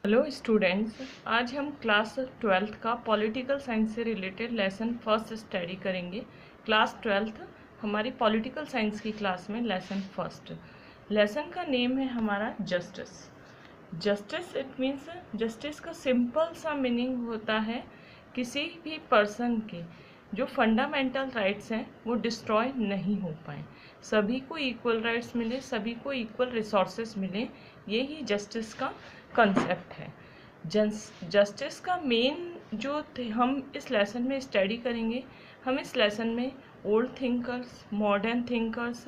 Hello students, आज हम class 12th का पॉलिटिकल साइंस से रिलेटेड लेसन फर्स्ट स्टडी करेंगे। क्लास 12th हमारी पॉलिटिकल साइंस की क्लास में लेसन फर्स्ट। लेसन का नेम है हमारा justice. Justice it means, justice का सिंपल सा मीनिंग होता है किसी भी पर्सन के जो फंडामेंटल राइट्स हैं वो डिस्ट्रॉय नहीं हो पाए, सभी को इक्वल राइट्स मिले, सभी को इक्वल रिसोर्सेज मिले, यही जस्टिस का कंसेप्ट है। जस्टिस का मेन जो हम इस लेसन में स्टडी करेंगे, हम इस लेसन में ओल्ड थिंकर्स, मॉडर्न थिंकर्स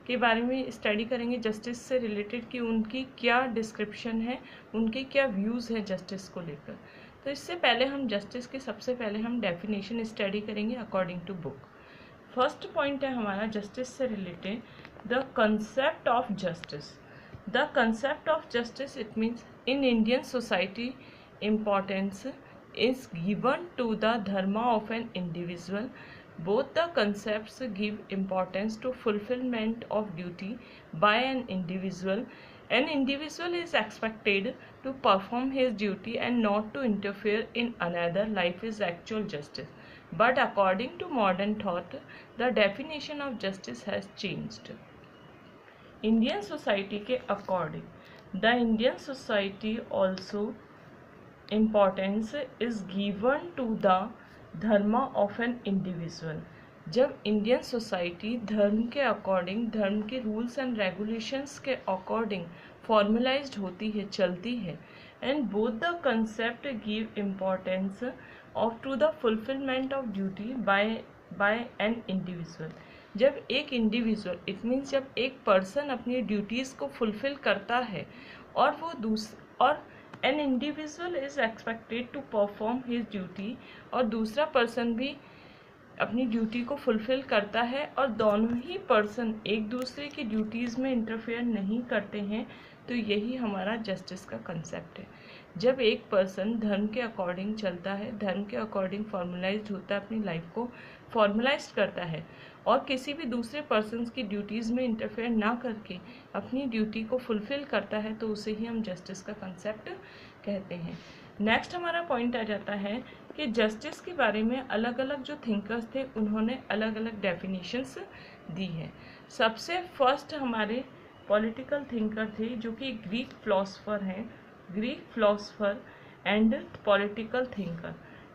के बारे में स्टडी करेंगे जस्टिस से रिलेटेड कि उनकी क्या डिस्क्रिप्शन है, उनके क्या व्यूज़ हैं जस्टिस को लेकर। तो इससे पहले हम जस्टिस के सबसे पहले हम डेफिनेशन स्टडी करेंगे according to book. First point है हमारा जस्टिस से related the concept of justice. The concept of justice, it means in Indian society importance is given to the dharma of an individual. Both the concepts give importance to fulfillment of duty by an individual. An individual is expected to perform his duty and not to interfere in another life is actual justice. But according to modern thought, the definition of justice has changed. Indian society के according the Indian society also importance is given to the dharma of an individual. जब Indian society धर्म के according, धर्म के rules and regulations के according formalised होती है, चलती है, and both the concept give importance of to the fulfilment of duty by an individual. जब एक इंडिविजुअल, इट मीन्स जब एक पर्सन अपनी ड्यूटीज़ को फुलफिल करता है और an individual is expected to perform his duty, और दूसरा पर्सन भी अपनी ड्यूटी को फुलफिल करता है और दोनों ही पर्सन एक दूसरे की ड्यूटीज़ में इंटरफेयर नहीं करते हैं, तो यही हमारा जस्टिस का कंसेप्ट है। जब एक पर्सन धर्म के अकॉर्डिंग चलता है, धर्म के अकॉर्डिंग फॉर्मलाइज्ड होता है, अपनी लाइफ को फॉर्मलाइज करता है और किसी भी दूसरे पर्सन की ड्यूटीज़ में इंटरफेयर ना करके अपनी ड्यूटी को फुलफिल करता है, तो उसे ही हम जस्टिस का कंसेप्ट कहते हैं। नेक्स्ट हमारा पॉइंट आ जाता है कि जस्टिस के बारे में अलग अलग जो थिंकर्स थे उन्होंने अलग अलग डेफिनेशंस दी है। सबसे फर्स्ट हमारे पॉलिटिकल थिंकर थे जो कि ग्रीक फिलोसफर हैं, Greek philosopher and political thinker.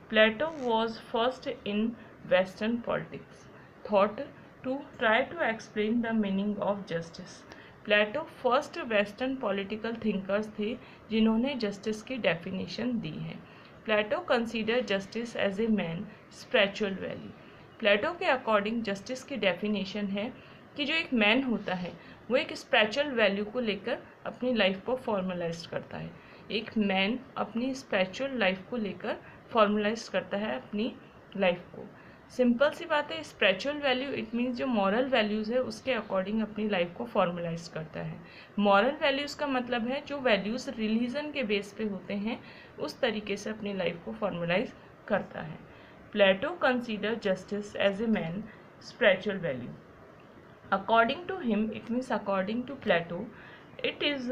Plato was first in western politics thought to try to explain the meaning of justice. Plato first western political thinkers थे जिन्होंने justice की definition दी है। Plato consider justice as a man spiritual value. Plato के according justice की definition है कि जो एक मैन होता है वो एक स्पिरिचुअल वैल्यू को लेकर अपनी लाइफ को फॉर्मलाइज करता है। एक मैन अपनी स्पिरिचुअल लाइफ को लेकर फॉर्मलाइज करता है अपनी लाइफ को। सिंपल सी बात है, स्पिरिचुअल वैल्यू इट मीन्स जो मॉरल वैल्यूज़ है उसके अकॉर्डिंग अपनी लाइफ को फॉर्मलाइज करता है। मॉरल वैल्यूज़ का मतलब है जो वैल्यूज़ रिलीजन के बेस पे होते हैं उस तरीके से अपनी लाइफ को फॉर्मलाइज करता है। Plato consider justice as a man spiritual value. According to him, it means according to Plato, it is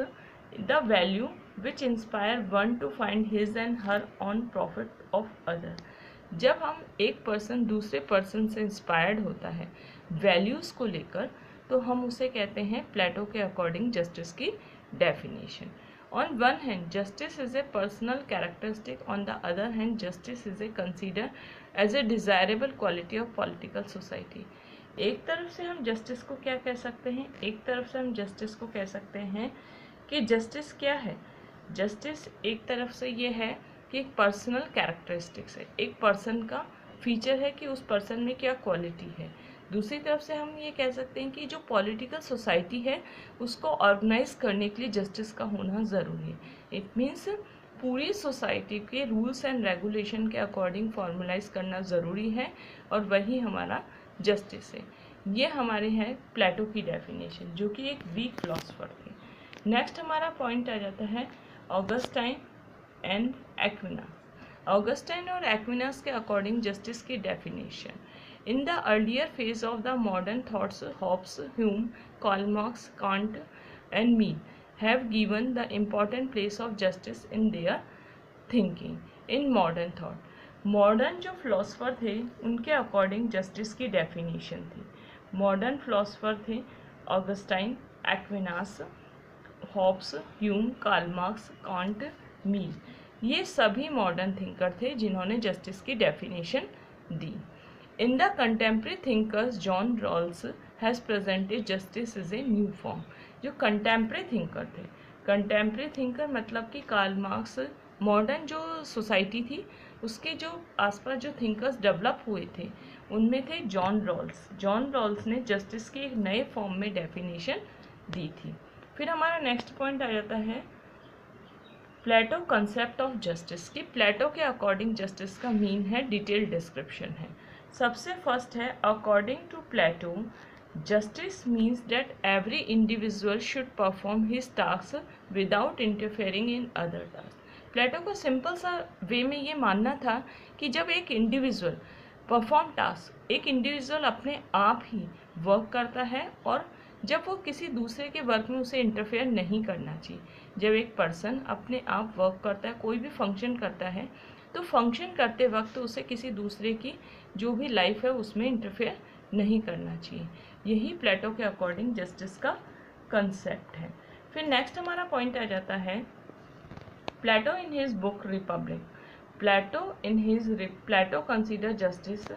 the value which inspire one to find his and her own profit of other. जब हम एक person दूसरे person से inspired होता है values को लेकर, तो हम उसे कहते हैं प्लेटो के अकॉर्डिंग जस्टिस की definition. On one hand justice is a personal characteristic, on the other hand justice is a consider as a desirable quality of political society. एक तरफ से हम जस्टिस को क्या कह सकते हैं, एक तरफ से हम जस्टिस को कह सकते हैं कि जस्टिस क्या है। जस्टिस एक तरफ से ये है कि एक पर्सनल कैरेक्टरिस्टिक्स है, एक पर्सन का फीचर है कि उस पर्सन में क्या क्वालिटी है। दूसरी तरफ से हम ये कह सकते हैं कि जो पॉलिटिकल सोसाइटी है उसको ऑर्गेनाइज करने के लिए जस्टिस का होना ज़रूरी है। इट मीन्स पूरी सोसाइटी के रूल्स एंड रेगुलेशन के अकॉर्डिंग फॉर्मलाइज करना ज़रूरी है, और वही हमारा जस्टिस है। ये हमारे हैं प्लेटो की डेफिनेशन जो कि एक ग्रीक फिलोसफर थे। नेक्स्ट हमारा पॉइंट आ जाता है ऑगस्टाइन एंड एक्विनास। ऑगस्टाइन और एक्विनास के अकॉर्डिंग जस्टिस की definition. In the earlier phase of the modern thoughts, Hobbes, Hume, Karl Marx, Kant and Mill have given the important place of justice in their thinking in modern thought. Modern जो philosopher थे उनके according justice की definition थी. Modern philosopher थे Augustine, Aquinas, Hobbes, Hume, Karl Marx, Kant, Mill. ये सभी modern thinker थे जिन्होंने जस्टिस की डेफिनेशन दी. In the contemporary thinkers John Rawls has presented justice is a new form. जो कंटेम्प्रेरी थिंकर थे, कंटेम्प्रेरी थिंकर मतलब कि कार्ल मार्क्स, मॉडर्न जो सोसाइटी थी उसके जो आसपास जो थिंकर्स डेवलप हुए थे उनमें थे जॉन रॉल्स. जॉन रॉल्स ने जस्टिस की एक नए फॉर्म में डेफिनेशन दी थी. फिर हमारा नेक्स्ट पॉइंट आ जाता है प्लेटो कंसेप्ट ऑफ जस्टिस. कि प्लेटो के अकॉर्डिंग जस्टिस का मीन है, डिटेल डिस्क्रिप्शन है. सबसे फर्स्ट है according to Plato justice means that every individual should perform his tasks without interfering in other tasks. प्लेटो को सिंपल सा वे में ये मानना था कि जब एक इंडिविजुअल परफॉर्म टास्क, एक इंडिविजुअल अपने आप ही वर्क करता है और जब वो किसी दूसरे के वर्क में उसे इंटरफेयर नहीं करना चाहिए. जब एक पर्सन अपने आप वर्क करता है, कोई भी फंक्शन करता है, तो फंक्शन करते वक्त उसे किसी दूसरे की जो भी लाइफ है उसमें इंटरफेयर नहीं करना चाहिए. यही प्लेटो के अकॉर्डिंग जस्टिस का कंसेप्ट है. फिर नेक्स्ट हमारा पॉइंट आ जाता है Plato in his book Republic. Plato consider justice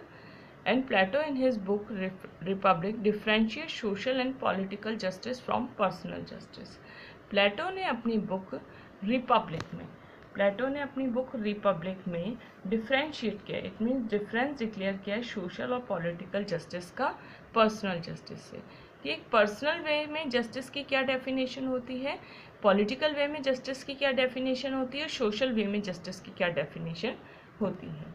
and Plato in his book Republic differentiate social and political justice from personal justice. Plato ने अपनी बुक रिपब्लिक में डिफ्रेंशिएट किया. इट मीन्स डिफरेंस डिक्लेयर किया है social और political justice का personal justice से. कि एक पर्सनल वे में जस्टिस की क्या डेफिनेशन होती है, पॉलिटिकल वे में जस्टिस की क्या डेफिनेशन होती है, सोशल वे में जस्टिस की क्या डेफिनेशन होती है.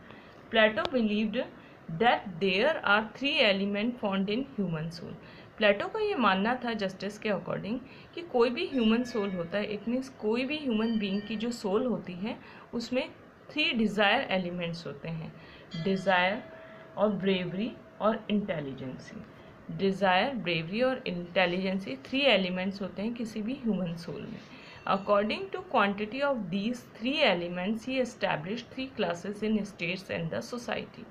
Plato believed that there are 3 element found in human soul. Plato का ये मानना था जस्टिस के अकॉर्डिंग कि कोई भी ह्यूमन सोल होता है, इट मीन्स कोई भी ह्यूमन बीइंग की जो सोल होती है उसमें 3 डिज़ायर एलिमेंट्स होते हैं. डिज़ायर और ब्रेवरी और इंटेलिजेंसी. डिज़ायर, ब्रेवरी और इंटेलिजेंसी 3 एलिमेंट्स होते हैं किसी भी ह्यूमन सोल में. According to quantity of these 3 elements ही establish 3 classes in states in the society.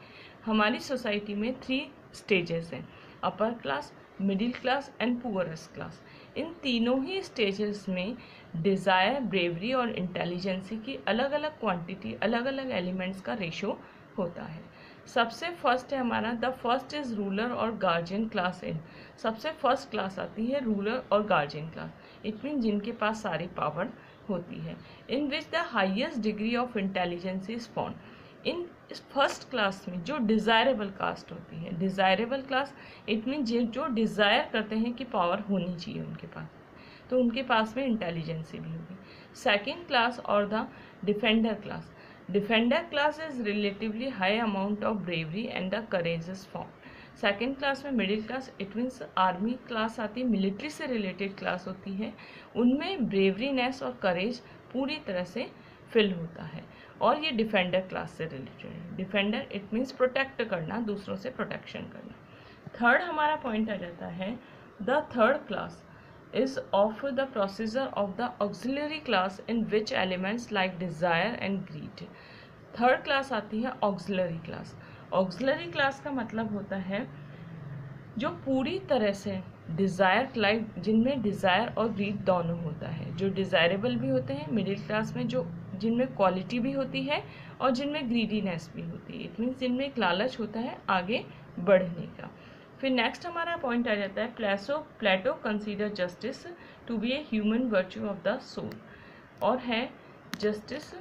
हमारी सोसाइटी में 3 स्टेजेस हैं, upper class, middle class and poorest class. इन तीनों ही स्टेजेस में डिज़ायर, ब्रेवरी और इंटेलिजेंसी की अलग अलग क्वांटिटी, अलग अलग एलिमेंट्स का रेशो होता है. सबसे फर्स्ट है हमारा द फर्स्ट इज रूलर और गार्जियन क्लास. इन सबसे फर्स्ट क्लास आती है रूलर और गार्जियन क्लास. इट मीन जिनके पास सारी पावर होती है. In which the highest degree of intelligence is found. In इस फर्स्ट क्लास में जो डिज़ायरेबल कास्ट होती है, डिज़ायरेबल क्लास इट मीन जो डिज़ायर करते हैं कि पावर होनी चाहिए उनके पास, तो उनके पास में इंटेलिजेंसी भी होगी. सेकेंड क्लास और the defender class. Defender class is relatively high amount of bravery and the courage is found. Second class में middle class, it means army class आती है, मिलिट्री से रिलेटेड क्लास होती है, उनमें ब्रेवरीनेस और करेज पूरी तरह से फिल होता है. और ये डिफेंडर क्लास से रिलेटेड है. डिफेंडर इट मीन्स प्रोटेक्ट करना, दूसरों से प्रोटेक्शन करना. थर्ड हमारा पॉइंट आ जाता है the third class is of the procedure of the auxiliary class in which elements like desire and greed. Third class आती है ऑक्सिलरी क्लास. ऑक्सिलरी क्लास का मतलब होता है जो पूरी तरह से डिज़ायर, लाइक जिनमें डिज़ायर और ग्रीड दोनों होता है, जो डिज़ायरेबल भी होते हैं मिडिल क्लास में, जो जिनमें क्वालिटी भी होती है और जिनमें ग्रीडीनेस भी होती है. इट मीन्स जिनमें एक लालच होता है आगे बढ़ने का. फिर नेक्स्ट हमारा पॉइंट आ जाता है Plato consider justice to be a human virtue of the soul. और है justice,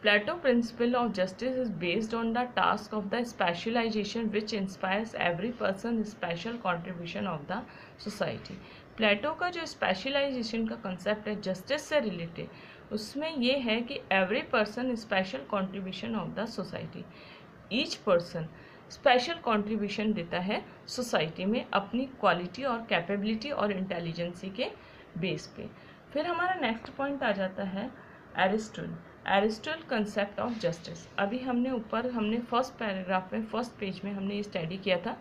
Plato principle of justice is based on the task of the specialisation which inspires every person special contribution of the society. Plato का जो specialisation का concept है justice से related, उसमें ये है कि every person special contribution of the society. Each person special contribution देता है सोसाइटी में अपनी क्वालिटी और कैपेबिलिटी और इंटेलिजेंसी के बेस पे. फिर हमारा नेक्स्ट पॉइंट आ जाता है एरिस्टोटल कंसेप्ट ऑफ जस्टिस. अभी हमने फर्स्ट पैराग्राफ में, फर्स्ट पेज में हमने ये स्टडी किया था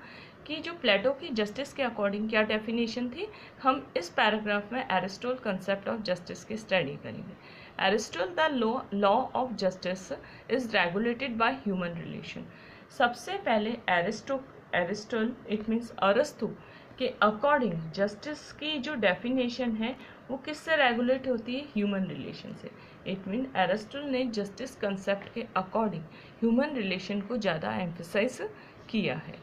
कि जो प्लेटो की जस्टिस के अकॉर्डिंग क्या डेफिनेशन थी, हम इस पैराग्राफ में एरिस्टोटल कंसेप्ट ऑफ जस्टिस की स्टडी करेंगे। Aristotle the law of justice is regulated by human relation. सबसे पहले एरिस्टोटल इट मीन्स अरस्तु के अकॉर्डिंग जस्टिस की जो डेफिनेशन है वो किससे रेगुलेट होती है, ह्यूमन रिलेशन से। इट मीन एरिस्टोटल ने जस्टिस कंसेप्ट के अकॉर्डिंग ह्यूमन रिलेशन को ज़्यादा एम्फसाइज किया है।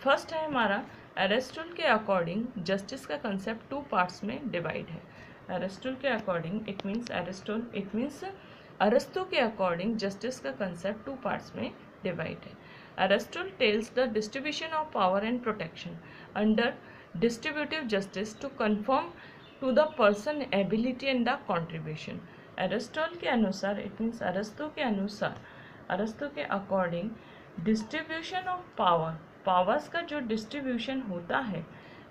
फर्स्ट है हमारा एरिस्टोटल के अकॉर्डिंग जस्टिस का कंसेप्ट 2 पार्ट्स में डिवाइड है। एरिस्टोटल के अकॉर्डिंग इट मीन्स अरस्तु के अकॉर्डिंग जस्टिस का कंसेप्ट 2 पार्ट्स में डिवाइड है। Aristotle tells the distribution of power and protection under distributive justice to conform to the person ability and the contribution. Aristotle के अनुसार it means अरस्तु के according distribution of powers का जो distribution होता है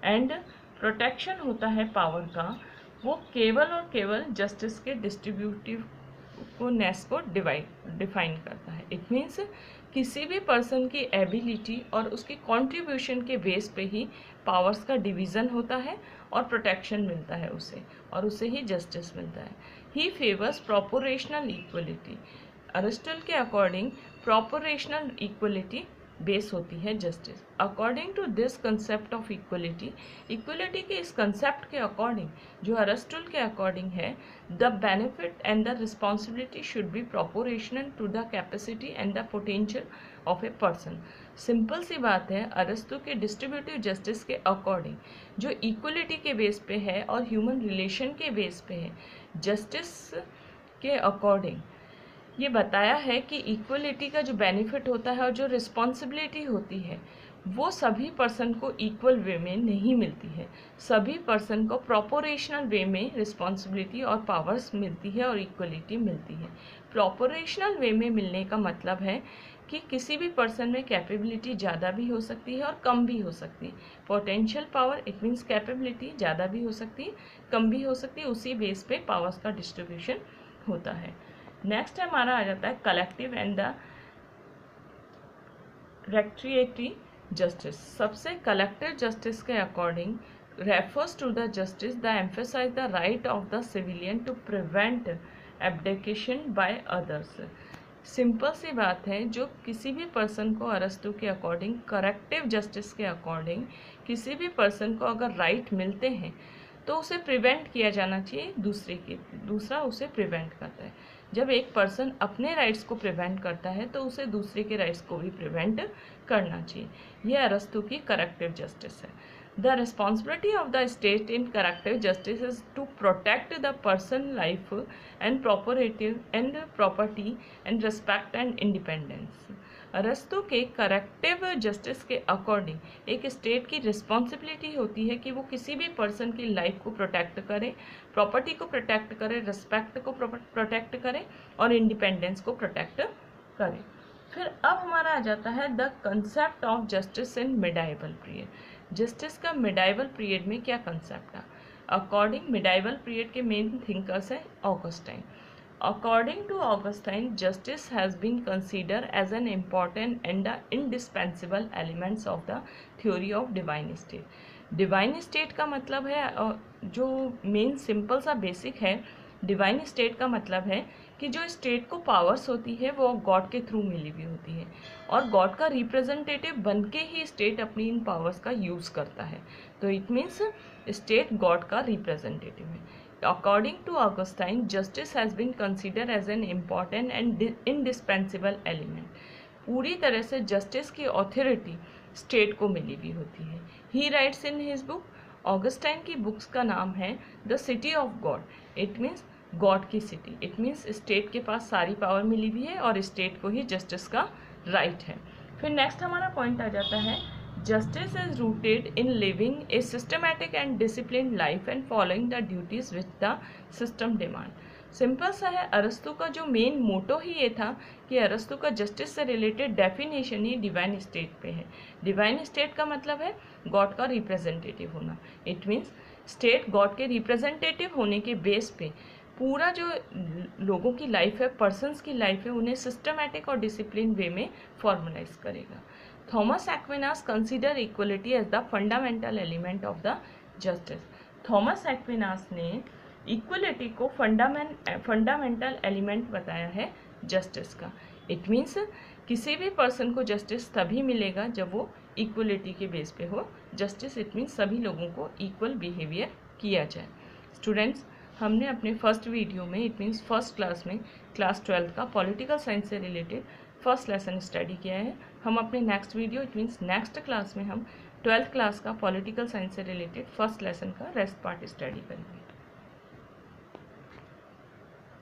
एंड प्रोटेक्शन होता है पावर का, वो केवल और केवल जस्टिस के डिस्ट्रीब्यूटिव को डिफाइन करता है। इट मीन्स किसी भी पर्सन की एबिलिटी और उसकी कंट्रीब्यूशन के बेस पे ही पावर्स का डिवीज़न होता है और प्रोटेक्शन मिलता है उसे, और उसे ही जस्टिस मिलता है। He favours proportional equality. Aristotle के अकॉर्डिंग प्रोपोर्शनल इक्वलिटी बेस होती है justice. According to this concept of equality के इस कंसेप्ट के अकॉर्डिंग जो अरिस्टोटल के अकॉर्डिंग है, the benefit and the responsibility should be proportional to the capacity and the potential of a person. Simple सी बात है, अरिस्टो के डिस्ट्रीब्यूटिव जस्टिस के अकॉर्डिंग जो इक्वलिटी के बेस पे है और ह्यूमन रिलेशन के बेस पे है, जस्टिस के अकॉर्डिंग ये बताया है कि इक्वलिटी का जो बेनिफिट होता है और जो रिस्पॉन्सिबिलिटी होती है वो सभी पर्सन को इक्वल वे में नहीं मिलती है। सभी पर्सन को प्रोपोर्शनल वे में रिस्पॉन्सिबिलिटी और पावर्स मिलती है और इक्वलिटी मिलती है। प्रोपोर्शनल वे में मिलने का मतलब है कि किसी भी पर्सन में कैपेबिलिटी ज़्यादा भी हो सकती है और कम भी हो सकती है। Potential power it means capability ज़्यादा भी हो सकती है, कम भी हो सकती है, उसी बेस पे पावर्स का डिस्ट्रीब्यूशन होता है। नेक्स्ट हमारा आ जाता है collective and the rectificatory justice. सबसे कलेक्टिव जस्टिस के according refers to the justice the emphasise the right of the civilian to prevent abdication by others. Simple सी बात है, जो किसी भी पर्सन को अरस्तु के अकॉर्डिंग करेक्टिव जस्टिस के अकॉर्डिंग किसी भी पर्सन को अगर राइट मिलते हैं तो उसे प्रिवेंट किया जाना चाहिए, दूसरा उसे प्रिवेंट करता है। जब एक पर्सन अपने राइट्स को प्रिवेंट करता है तो उसे दूसरे के राइट्स को भी प्रिवेंट करना चाहिए। यह अरस्तु की करेक्टिव जस्टिस है। The responsibility of the state in corrective justice is to protect the person life and property and respect and independence. अरस्तु के करेक्टिव जस्टिस के अकॉर्डिंग एक स्टेट की रिस्पॉन्सिबिलिटी होती है कि वो किसी भी पर्सन की लाइफ को प्रोटेक्ट करे, प्रॉपर्टी को प्रोटेक्ट करे, रिस्पेक्ट को प्रोटेक्ट करे और इंडिपेंडेंस को प्रोटेक्ट करे। फिर अब हमारा आ जाता है the concept of justice in medieval period. Justice का मिडाइवल पीरियड में क्या कंसेप्ट है? अकॉर्डिंग मिडाइवल पीरियड के मेन थिंकर्स हैं Augustine. According to Augustine, justice has been considered as an important and the indispensable elements of the theory of divine state. Divine state का मतलब है, जो main simple सा basic है, divine state का मतलब है कि जो स्टेट को पावर्स होती है वो गॉड के थ्रू मिली हुई होती है और गॉड का रिप्रेजेंटेटिव बन के ही स्टेट अपनी इन पावर्स का यूज़ करता है। तो इट मीन्स स्टेट गॉड का रिप्रेजेंटेटिव है। According to Augustine, justice has been considered as an important and indispensable element. पूरी तरह से जस्टिस की ऑथोरिटी स्टेट को मिली हुई होती है। He writes in his book, Augustine की बुक्स का नाम है the city of God. It means God की सिटी। इट मीन्स स्टेट के पास सारी पावर मिली हुई है और स्टेट को ही जस्टिस का राइट है। फिर नेक्स्ट हमारा पॉइंट आ जाता है Justice is rooted in living a systematic and disciplined life and following the duties which the system demand. Simple सा है, अरस्तु का जो मेन मोटो ही ये था कि अरस्तु का जस्टिस से रिलेटेड डेफिनेशन ही डिवाइन स्टेट पे है। डिवाइन स्टेट का मतलब है गॉड का रिप्रेजेंटेटिव होना। इट मीन्स स्टेट गॉड के रिप्रेजेंटेटिव होने के बेस पे पूरा जो लोगों की लाइफ है, पर्सन्स की लाइफ है, उन्हें सिस्टमैटिक और डिसिप्लिन वे में फॉर्मलाइज करेगा। Thomas Aquinas consider equality as the fundamental element of the justice. Thomas Aquinas ने इक्वलिटी को फंडामेंटल एलिमेंट बताया है जस्टिस का। इट मीन्स किसी भी पर्सन को जस्टिस तभी मिलेगा जब वो इक्वलिटी के बेस पे हो। जस्टिस इट मीन्स सभी लोगों को इक्वल बिहेवियर किया जाए। स्टूडेंट्स, हमने अपने फर्स्ट वीडियो में इट मीन्स फर्स्ट क्लास में क्लास 12 का पॉलिटिकल साइंस से रिलेटेड फर्स्ट लेसन स्टडी किया है। हम अपने next video it means next class में हम 12th क्लास का पॉलिटिकल साइंस से रिलेटेड फर्स्ट लेसन का रेस्ट पार्ट स्टडी करेंगे।